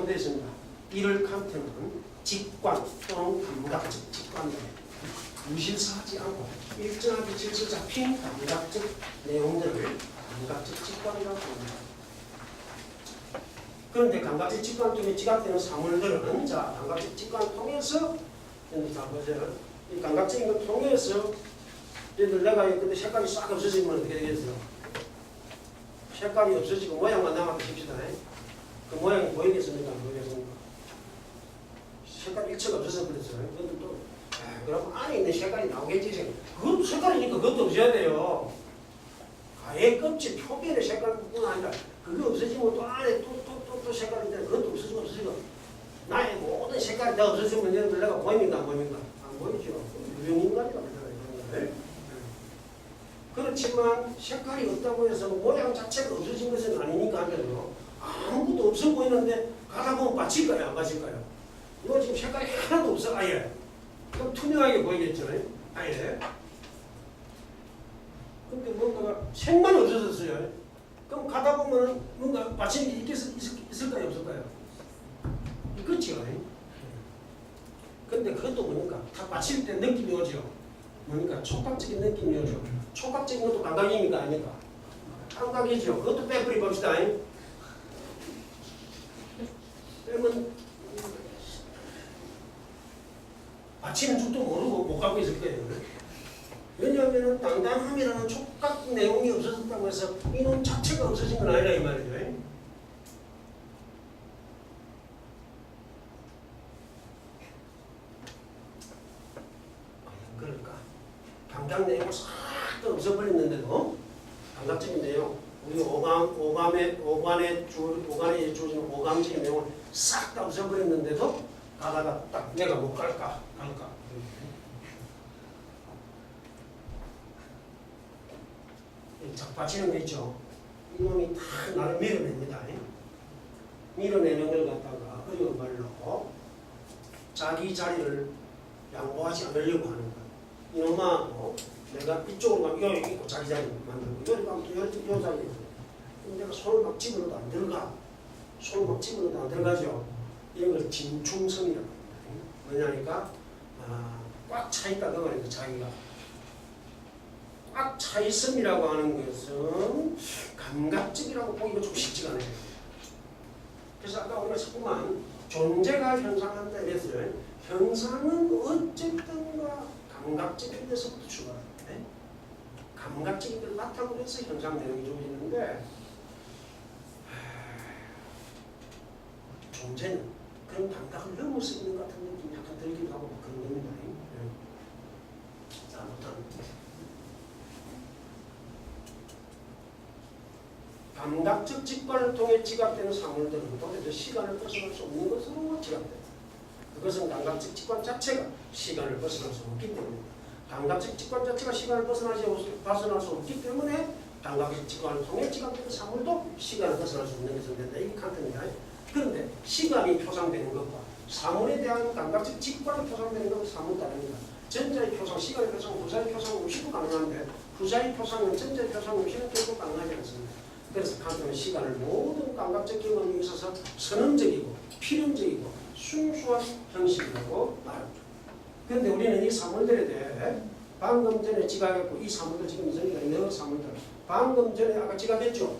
되어 있습니다. 이를 칸트는 직관 또는 감각적 직관으로 무실사하지 않고 일정하게 질서 잡힌 감각적 내용들을 감각적 직관이라고 합니다. 그런데 감각적 직관을 통해 지각되는 사물들은 자 감각적 직관을 통해서 자 보세요. 이 감각적인 걸 통해서 얘들 내가 근데 색깔이 싹 없어지면 어떻게 되겠어요? 색깔이 없어지고 모양만 남아도 칩시다. 그 모양이 보이겠습니까? 안 보이겠습니까? 색깔 일체가 없어서 그랬어요. 그것도 또 그럼 안에 있는 색깔이 나오겠지. 그것도 색깔이니까 그것도 없어야 돼요. 아예 껍질 표면의 색깔뿐 아니라 그게 없어지면 또 안에 또 색깔이 있는데 그것도 없어지고 나의 모든 색깔이 다 없어지면 얘들 내가 보입니까? 안 보입니까? 안 보이죠. 유형인간이라고 그러잖아요. 그렇지만 색깔이 없다고 해서 모양 자체가 없어진 것은 아니니까 하면요. 아무것도 없어 보이는데 가다 보면 받칠까요? 안 받칠까요? 이거 지금 색깔이 하나도 없어 아예. 그럼 투명하게 보이겠죠? 아예. 근데 뭔가가 색만 없어졌어요. 그럼 가다 보면 뭔가 받치는 게 있을까요? 없을까요? 있겠죠? 근데 그것도 뭡니까? 다 받칠 때 느낌이 오죠? 뭡니까? 촉각적인 느낌이 오죠? 촉각적인 것도 감각입니까? 아닙니까? 감각이죠. 그것도 빼버리 봅시다. 빼면 받치는 줄도 모르고 못 갖고 있을 거예요. 왜냐하면 당당함이라는 촉각 내용이 없어졌다고 해서 이놈 자체가 없어진 건 아니라 이 말이죠. 그럴까? 감각 내용을 싹 다 없어버렸는데도 감각적인 내용, 우리 오간에 주어진 오감적인 내용을 싹 다 없어버렸는데도 가다가 딱 내가 못 갈까? 받치는 거 있죠. 이놈이 다 나를 밀어냅니다. 밀어내는 걸 갖다가 어려운 말로 자기 자리를 양보하지 않으려고 하는 거야. 이놈아 내가 이쪽으로 가면 여기 있고 자기 자리를 만들고 여기 가면 또 요 자리에 있고 내가 손을 막 집어넣어도 안 들어가. 손을 막 집어넣어도 안 들어가죠. 이런 걸 진충성이라고 합니다. 뭐냐니까 꽉 차있다 그 말이죠. 자기가 꽉 차있음이라고 하는 것은 감각적이라고 보기가 좀 쉽지가 않아요. 그래서 아까 우리가 자꾸만 존재가 현상한다 이랬어요. 현상은 어쨌든가 감각적인 데서부터 출발합니다. 감각적인 걸 바탕으로 해서 현상 내용이 주어지는데 존재는 그런 감각을 넘어서 있는 것 같은 느낌이 약간 들기도 하고 그런 겁니다. 자, 아무튼 감각적 직관을 통해 지각되는 사물들은 도대체 시간을 벗어날 수 없는 것으로 지각된다. 그것은 감각적 직관 자체가 시간을 벗어날 수 없기 때문입니다. 감각적 직관 자체가 시간을 벗어날 수 없기 때문에 감각적 직관을 통해 지각되는 사물도 시간을 벗어날 수 없는 것은 된다. 이게 칸트입니다. 그런데 시간이 표상되는 것과 사물에 대한 감각적 직관이 표상되는 것은 사물 다릅니다. 전자의 표상, 시간의 표상, 후자의 표상 없이도 가능한데 후자의 표상은 전자의 표상 없이는 결코 가능하지 않습니다. 그래서 칸트는 시간을 모든 감각적 경험에 있어서 선언적이고 필연적이고 순수한 형식이라고 말합니다. 그런데 우리는 이 사물들에 대해 방금 전에 지각했고 이 사물들 지금 이전에 있는 사물들 방금 전에 아까 지각했죠?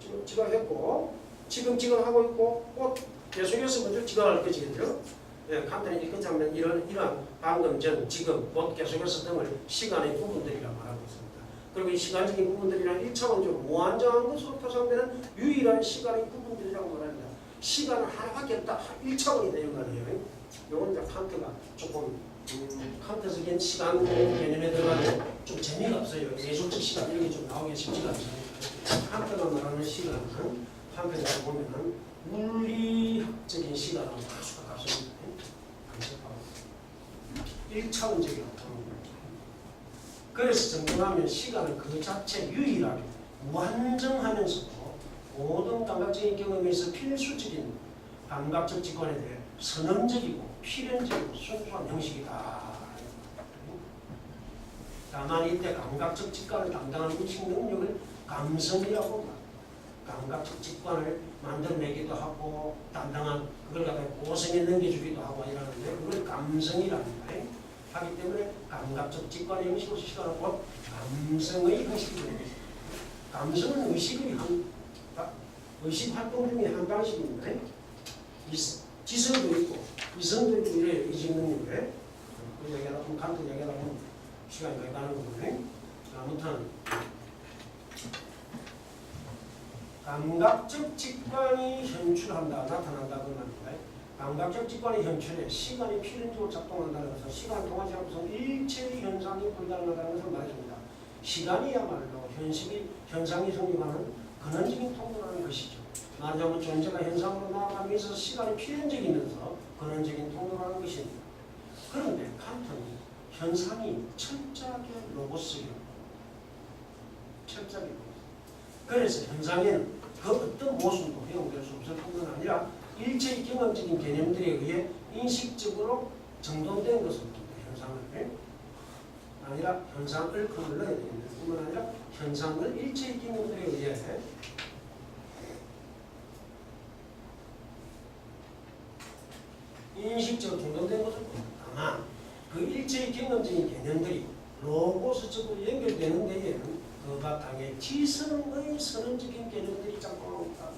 지금 지각했고 지금 지각하고 있고 꼭 계속해서 먼저 지각할 것이겠죠? 칸트는 이렇게 하면 이러한 방금 전, 지금, 곧 계속해서 등을 시간의 부분들이라고 말하고 있습니다. 그리고 이 시간적인 부분들이란 1차원적으로 무한정한 것으로 표상되는 유일한 시간의 부분들이라고 말합니다. 시간은 하나밖에 없다. 1차원이 되는 거예요. 이건 이제 칸트가 조금 칸트적인 시간 개념에 들어가면 좀 재미가 없어요. 예술적 시간 이런 게 좀 나오기 쉽지가 않습니다. 칸트가 말하는 시간은 한편에서 보면은 물리학적인 시간하고 수가 같습니다. 1차원적이라고. 그래서 정정하면 시간은 그 자체 유일하게 무한정하면서도 모든 감각적인 경험에서 필수적인 감각적 직관에 대해 선언적이고 필연적이고 순수한 형식이다. 다만 이때 감각적 직관을 담당하는 우측 능력을 감성이라고 말합니다. 감각적 직관을 만들어내기도 하고 담당한 그걸 갖다가 고성에 넘겨주기도 하고 이러는데 그걸 감성이랍니다. 하기 때문에 감각적 직관의 형식으로 시간은 곧 감성의 형식이 됩니다. 감성은 의식 활동 중에 한 방식입니다. 지성도 있고 이성도 있고 이래 의식능력에 그 얘기하다 보면 간트 얘기하다 보면 시간이 많이 가는 거거든요. 아무튼 감각적 직관이 현출한다, 나타난다 그 말입니다. 감각적 직관의 현출에 시간이 필연적으로 작동한다는 것은 시간 동안 지나고서 일체의 현상이 불가능하다는 것을 말해줍니다. 시간이야말로 현상이 성립하는 근원적인 통로라는 것이죠. 말하자면 존재가 현상으로 나아가면서 시간이 필연적이면서 근원적인 통로라는 것입니다. 그런데 칸트는 현상이 철저하게 로고스이고 철저하게 그래서 현상에는 그 어떤 모습도 허용될 수 없을 뿐만 아니라 일체의 경험적인 개념들에 의해 인식적으로 정돈된 것을 현상을 아니라 현상을 그걸 넣어야 되는데 뿐만 아니라 현상을 일체의 경험들에 의해 인식적으로 정돈된 것을 다만 그 일체의 경험적인 개념들이 로고스적으로 연결되는 데에는 그 바탕에 지성의 선언적인 개념들이 작동하고 있다.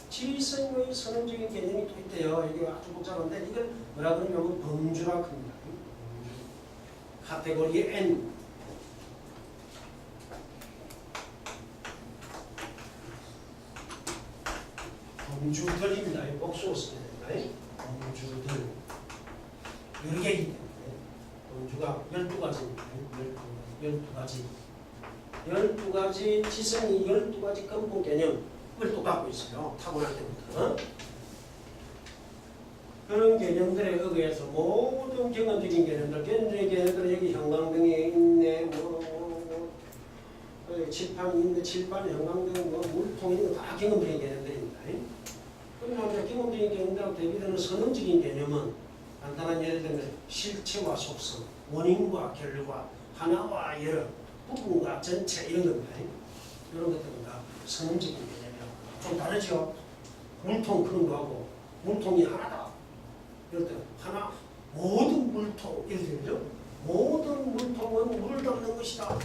지성의 선언적인 개념이 또 있대요. 이게 아주 복잡한데 이걸 뭐라 그러냐면 범주라고 합니다. 카테고리 N 범주들입니다. 복수로 쓰게 됩니다. 범주들 여러 개이기 때문에 범주가 12가지입니다. 12가지 12가지 지성이 12가지 근본 개념을 또 갖고 있어요. 타고날 때부터. 그런 개념들에 의해서 모든 경험적인 개념들, 개념적인 개념들은 여기 형광등이 있네, 칠판이 있네, 칠판, 형광등, 물통이 있네, 다 경험적인 개념들입니다. 그러나 경험적인 개념들하고 대비되는 선언적인 개념은 간단한 예를 들면 실체와 속성, 원인과 결과, 하나와 여러, 부분과 전체 이런 겁니다. 이런 것들은 다 선언적인 개념이라고. 좀 다르죠? 물통 그런 거하고 물통이 하나다. 이럴 때 하나 모든 물통 이렇게 되죠. 모든 물통은 물을 담는 것이다.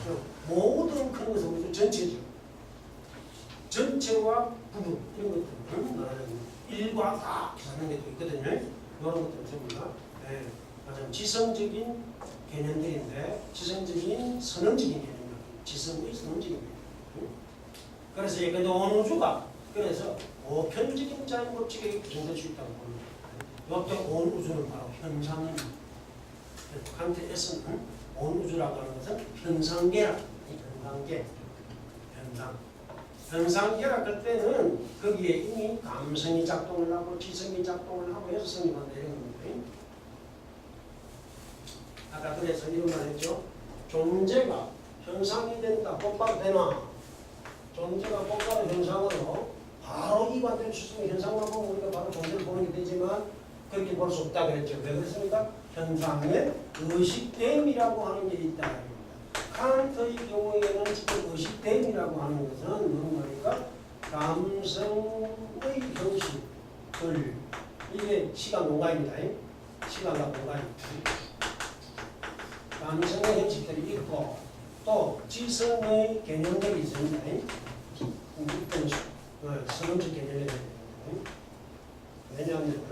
모든 그런 것은 무슨 전체죠. 전체와 부분 이런 것들은 말하자면 일과 다 기사하는 게 또 있거든요. 이런 것들은 전부 다 지성적인 개념들인데 지성적인 선언적인 개념입니다. 지성의 선언적인 개념. 그래서 근데 온 우주가 그래서 보편적인 자연 법칙에 구성될 수 있다고 봅니다. 이때 온 우주는 바로 현상입니다. 칸트에서는 온 우주라고 하는 것은 현상계라. 현상계. 현상계라 그때는 거기에 이미 감성이 작동을 하고 지성이 작동을 하고 해서 성립한다 이런 겁니다. 아까 그래서 이런 말 했죠. 존재가 현상이 된다. 똑바로 되나? 존재가 똑바로 현상으로 바로 이관될 수 있으면 현상만 보면 우리가 바로 존재를 보는 게 되지만 그렇게 볼 수 없다 그랬죠. 왜 그랬습니까? 현상에 의식됨이라고 하는 게 있다. 칸트의 경우에는 지금 의식됨이라고 하는 것은 무슨 말입니까? 감성의 형식을 이게 시간 공간입니다. 시간과 공간입니다. 감성의 형식들이 있고 또 지성의 개념들이 있습니다. 선언적 개념이 됩니다. 왜냐하면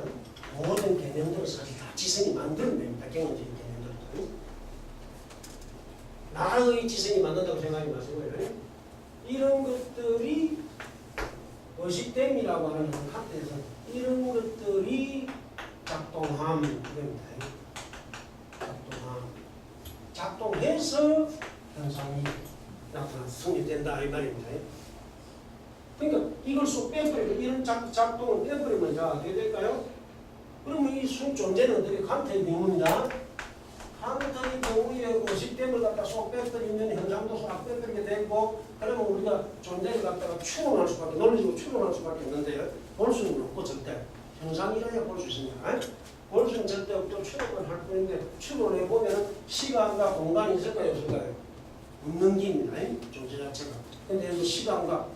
모든 개념들은 사실 다 지성이 만들어냅니다. 경험적인 개념들은. 나의 지성이 만든다고 생각하지 마시고요. 이런 것들이 의식됨이라고 하는 칸트에서 이런 것들이 작동함입니다. 작동해서 현상이 나타나서 성립된다 이 말입니다. 그러니까 이걸 쏙 빼버리고 이런 작동을 빼버리면 자 어떻게 될까요? 그러면 이 존재는 어떻게 칸트의 경우입니다. 칸트의 경우에 의식됨을 갖다 쏙 빼버리면 현상도 쏙 빼버리게 되고 그러면 우리가 존재를 갖다가 추론할 수밖에 논리적으로 추론할 수밖에 없는데 볼 수는 없고 절대 현상이라야 볼 수 있습니다. 볼 수는 절대 없고 추론을 할 뿐인데 추론해 보면 시간과 공간이 있을까요 없을까요? 없는 게입니다. 존재 자체가. 근데 이 시간과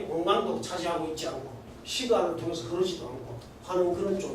공간도 차지하고 있지 않고 시간을 통해서 흐르지도 않고 하는 그런 종